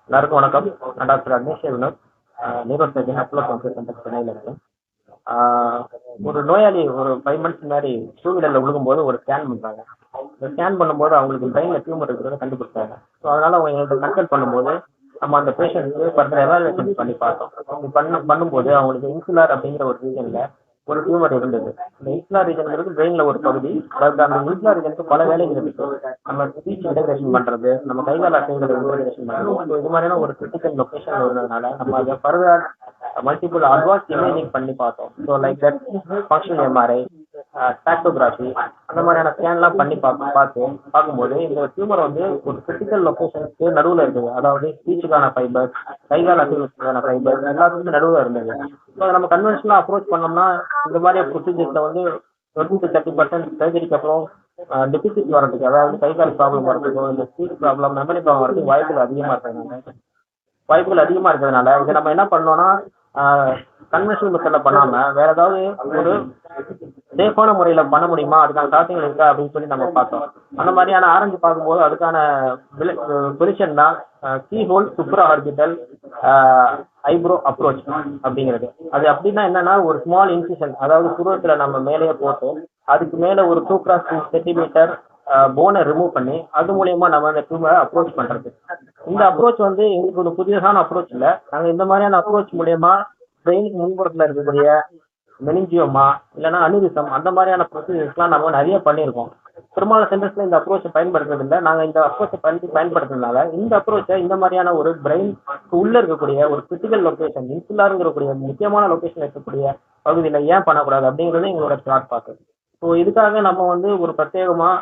எல்லாருக்கும் வணக்கம். நான் doctor Agnesh Vinod, neuro surgeon, Apollo cancer centre சென்னையில் இருக்கேன். ஒரு நோயாளி ஒரு 5 மந்த்ஸ் முன்னாடி டூ வீலரில் விழுகும்போது ஒரு ஸ்கேன் பண்ணுறாங்க. இந்த ஸ்கேன் பண்ணும்போது அவங்களுக்கு பிரெயினில் டியூமர் இருக்கிறத கண்டுபிடிச்சாங்க. ஸோ அதனால் அவங்க எங்கள்கிட்ட கன்சல்ட் பண்ணும்போது நம்ம அந்த பேஷண்ட்க்கு ஃபர்தர் எவாலுவேஷன் பண்ணி பார்த்தோம். அப்படி பண்ணும்போது அவங்களுக்கு இன்சுலார் அப்படிங்கிற ஒரு ரீஜனில் ஒரு டியூமர் இருந்தது. இந்த இன்சுலார் ரீஜன்ங்கிறது பிரெயினில் ஒரு பகுதி. பட் அந்த இன்சுலார் ரீஜனுக்கு பல வேலைகள் இருக்கு. நம்ம ஸ்பீச் இன்டகிரேஷன் பண்றது, நம்ம கைகால் அசைகளை இன்டகிரேஷன் பண்றது. ஸோ இது மாதிரியான ஒரு கிரிட்டிக்கல் லொகேஷன் இருந்ததுனால நம்ம அதை ஃபர்தர் மல்டிபிள் அட்வான்ஸ் இமேஜிங் பண்ணி பார்த்தோம். So like that functional MRI, spectrography, அந்த மாதிரியான ஸ்கேன்லாம் பண்ணி பார்க்கும்போது இந்த டியூமர் வந்து ஒரு கிரிட்டிக்கல் லொகேஷனுக்கு நடுவில் இருக்குது. அதாவது ஸ்பீச்சுக்கான ஃபைபர், கைகால் அசைவுக்கான ஃபைபர் எல்லாத்துக்கும் நடுவில் இருந்தது. ஸோ நம்ம கன்வென்ஷனலாக அப்ரோச் பண்ணோம்னா இந்த மாதிரி ப்ரொசீஜர்ஸில் வந்து 20-30% சர்ஜரிக்கு அப்புறம் டெபிசிட் வரதுக்கு, அதாவது கைகால் ப்ராப்ளம் வரதுக்கோ இல்லை ஸ்பீச் ப்ராப்ளம், மெமரி ப்ராப்ளம் வரதுக்கு வாய்ப்புகள் அதிகமாக இருக்கிறதுனால இதை நம்ம என்ன பண்ணோம்னா கன்வென்ஷனல் மெத்தடில் பண்ணாமல் வேற ஏதாவது ஒரு சேஃபான முறையில் பண்ண முடியுமா, அதுக்கான சாத்தியங்கள் இருக்கா அப்படின்னு சொல்லி நம்ம பார்த்தோம். அந்த மாதிரியான ஆரஞ்சு பார்க்கும்போது அதுக்கான பொசிஷன் தான் keyhole supra orbital eyebrow approach அப்படிங்கிறது. அது அப்படின்னா என்னன்னா ஒரு ஸ்மால் இன்சிஷன், அதாவது புருவத்தில் நம்ம மேலேயே போட்டு அதுக்கு மேலே ஒரு 2x2 சென்டிமீட்டர் போனை ரிமூவ் பண்ணி அது மூலயமா நம்ம அந்த டியூமரை அப்ரோச் பண்றது. இந்த அப்ரோச் வந்து எங்களுக்கு ஒரு புதியதான அப்ரோச் இல்லை. நாங்கள் இந்த மாதிரியான அப்ரோச் மூலயமா பிரெயினுக்கு முன்புறத்தில் இருக்கக்கூடிய மெனிஞ்சியோமா இல்லைன்னா அனிரிசம் அந்த மாதிரியான ப்ரொசீஜர்ஸ்லாம் நம்ம நிறைய பண்ணியிருக்கோம். பெரும்பாலான சென்டர்ஸ்ல இந்த அப்ரோச்சை பயன்படுத்துறது இல்லை. நாங்கள் இந்த அப்ரோச்சை பயன்படுத்துறதுனால இந்த அப்ரோச்சை இந்த மாதிரியான ஒரு பிரெயின் உள்ள இருக்கக்கூடிய ஒரு கிரிட்டிக்கல் லொகேஷன், இன்சுலாருங்கக்கூடிய முக்கியமான லொகேஷன் இருக்கக்கூடிய பகுதியில் ஏன் பண்ணக்கூடாது அப்படிங்கிறது எங்களோட ஸ்டார்ட் பார்க்குது. ஸோ இதுக்காக நம்ம வந்து ஒரு பிரத்யேகமாக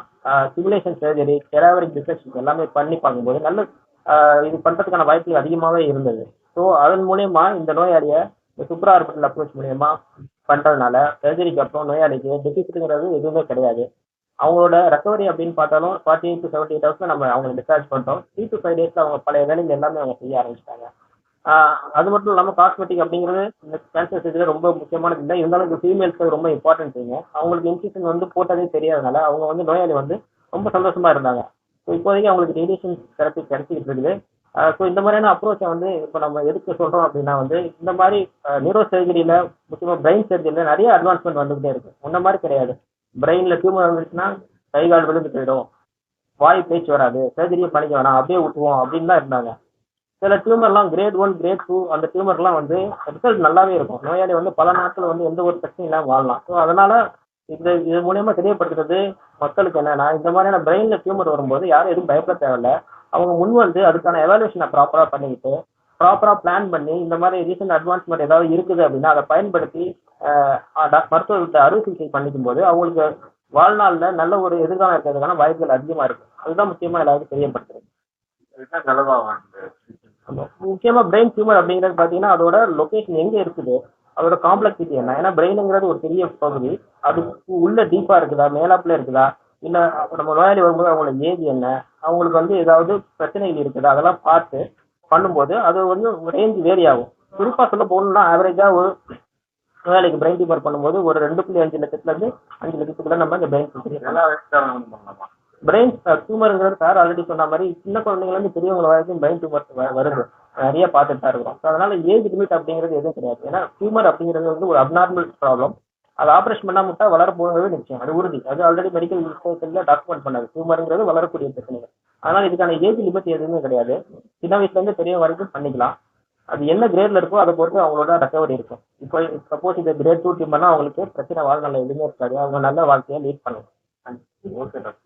சிமுலேஷன் சர்ஜரி, கெடாவரிக் டிசெக்ஷன் எல்லாமே பண்ணி பார்க்கும்போது நல்ல இது பண்ணுறதுக்கான வாய்ப்புகள் அதிகமாகவே இருந்தது. ஸோ அதன் மூலயமா இந்த நோயாளியை சுப்ரா ஆர்பிட்டல் அப்ரோச் மூலயமா பண்ணுறதுனால சர்ஜரிக்கு அப்புறம் நோயாளிக்கு டெபிசிட்டுங்கிறது எதுவுமே கிடையாது. அவங்களோட ரெக்கவரி அப்படின்னு பார்த்தாலும் 48 to 78 ஹவர்ஸில் நம்ம அவங்க டிஸ்சார்ஜ் பண்ணுறோம். 3 to 5 டேஸில் அவங்க பழைய வேலைகள் எல்லாமே அவங்க செய்ய ஆரம்பிச்சிட்டாங்க. அது மட்டும் இல்லாமல் காஸ்மெட்டிக் அப்படிங்கிறது இந்த கேன்சர் சர்ஜரியில் ரொம்ப முக்கியமானது இல்லை. இருந்தாலும் இந்த ஃபீமேல்ஸ்க்கு ரொம்ப இம்பார்ட்டன்ட் திங்க. அவங்களுக்கு இன்ஜெக்ஷன் வந்து போட்டதே தெரியாதனால அவங்க வந்து நோயாளி வந்து ரொம்ப சந்தோஷமா இருந்தாங்க. ஸோ இப்போதைக்கு அவங்களுக்கு ரேடியேஷன் தெரப்பி கிடைச்சிக்கிட்டு இருக்குது. ஸோ இந்த மாதிரியான அப்ரோச்சை வந்து இப்போ நம்ம எதுக்கு சொல்கிறோம் அப்படின்னா வந்து இந்த மாதிரி நியூரோ சர்ஜரியில் முக்கியமாக பிரெயின் சர்ஜரியில் நிறைய அட்வான்ஸ்மெண்ட் வந்துகிட்டே இருக்கு. முன்ன மாதிரி கிடையாது. பிரெயினில் டியூமர் வந்துச்சுன்னா கை கால் விழுந்து போயிடும், வாய் பேச்சு வராது, சர்ஜரியை பண்ணிக்க வேணாம், அப்படியே விட்டுருவோம் அப்படின்னு தான் இருந்தாங்க. சில டியூமர்லாம் கிரேட் 1, கிரேட் 2 அந்த டியூமர்லாம் வந்து ரிசல்ட் நல்லாவே இருக்கும். நோயாளி வந்து பல நாட்கள் வந்து எந்த ஒரு பிரச்சனையும் இல்லாமல் வாழலாம். ஸோ அதனால இது மூலயமா தெரியப்படுத்துறது மக்களுக்கு என்னன்னா இந்த மாதிரியான பிரெயினில் டியூமர் வரும்போது யாரும் எதுவும் பயப்பட தேவையில்லை. அவங்க முன் வந்து அதுக்கான எவாலுவேஷனை ப்ராப்பராக பண்ணிக்கிட்டு ப்ராப்பராக பிளான் பண்ணி இந்த மாதிரி ரீசன்ட் அட்வான்ஸ்மெண்ட் ஏதாவது இருக்குது அப்படின்னா அதை பயன்படுத்தி மருத்துவத்தை அறுவை சிகிச்சை பண்ணிக்கும் போது அவங்களுக்கு வாழ்நாளில் நல்ல ஒரு எதிர்காலம் இருக்கிறதுக்கான வாய்ப்புகள் அதிகமாக இருக்கு. அதுதான் முக்கியமாக எல்லாருக்கும் தெரியப்படுத்துறது. முக்கியமா பிரெயின் டியூமர் அப்படிங்கிறது பார்த்தீங்கன்னா அதோட லொகேஷன் எங்க இருக்குது, அதோட காம்ப்ளெக்சிட்டி என்ன. ஏன்னா பிரெயினுங்கிறது ஒரு பெரிய பகுதி. அது உள்ள டீப்பா இருக்குதா, மேலாப்புல இருக்குதா, இல்ல நம்ம நோயாளி வரும்போது அவங்களோட ஏஜ் என்ன, அவங்களுக்கு வந்து ஏதாவது பிரச்சனைகள் இருக்குதா, அதெல்லாம் பார்த்து பண்ணும்போது அது வந்து ரேஞ்ச் வேரி ஆகும். குறிப்பா சொல்ல போகணும்னா ஆவரேஜா ஒரு நோயாளிக்கு பிரெயின் டியூமர் பண்ணும்போது ஒரு 2.5 லட்சத்துல இருந்து 5 லட்சத்துக்குள்ள நம்ம இந்த பிரெயின் டியூமருங்கிறது சார் ஆல்ரெடி சொன்ன மாதிரி சின்ன குழந்தைங்கள இருந்து பெரியவங்க வரைக்கும் பிரெயின் டியூமர் வருது, நிறைய பார்த்துட்டு தான் இருக்கிறோம். அதனால ஏஜ் லிமிட் அப்படிங்கிறது எதுவும் கிடையாது. ஏன்னா டியூமர் அப்படிங்கிறது வந்து ஒரு அப்நார்மல் ப்ராப்ளம். அது ஆப்ரேஷன் பண்ணா முட்டா வளர போகிறது நிச்சயம், அது உறுதி. அது ஆல்ரெடி மெடிக்கல் ரிசர்ச்ல டாக்குமெண்ட் பண்ணது. டியூமருங்கிறது வளரக்கூடிய பிரச்சனைகள். அதனால இதுக்கான ஏஜ் லிமிட் எதுவுமே கிடையாது. சின்ன வயசுல இருந்து பெரிய வரைக்கும் பண்ணிக்கலாம். அது என்ன கிரேட்ல இருக்கோ அதை பொறுத்து அவங்களோட ரெக்கவரி இருக்கும். இப்போ சப்போஸ் இந்த கிரேட் 2 டியூமர்னா அவங்களுக்கு பிரச்சனை வாழ்நாள் எதுவுமே இருக்காது. அவங்க நல்ல வாழ்க்கையை லீட் பண்ணுவாங்க. Okay doctor.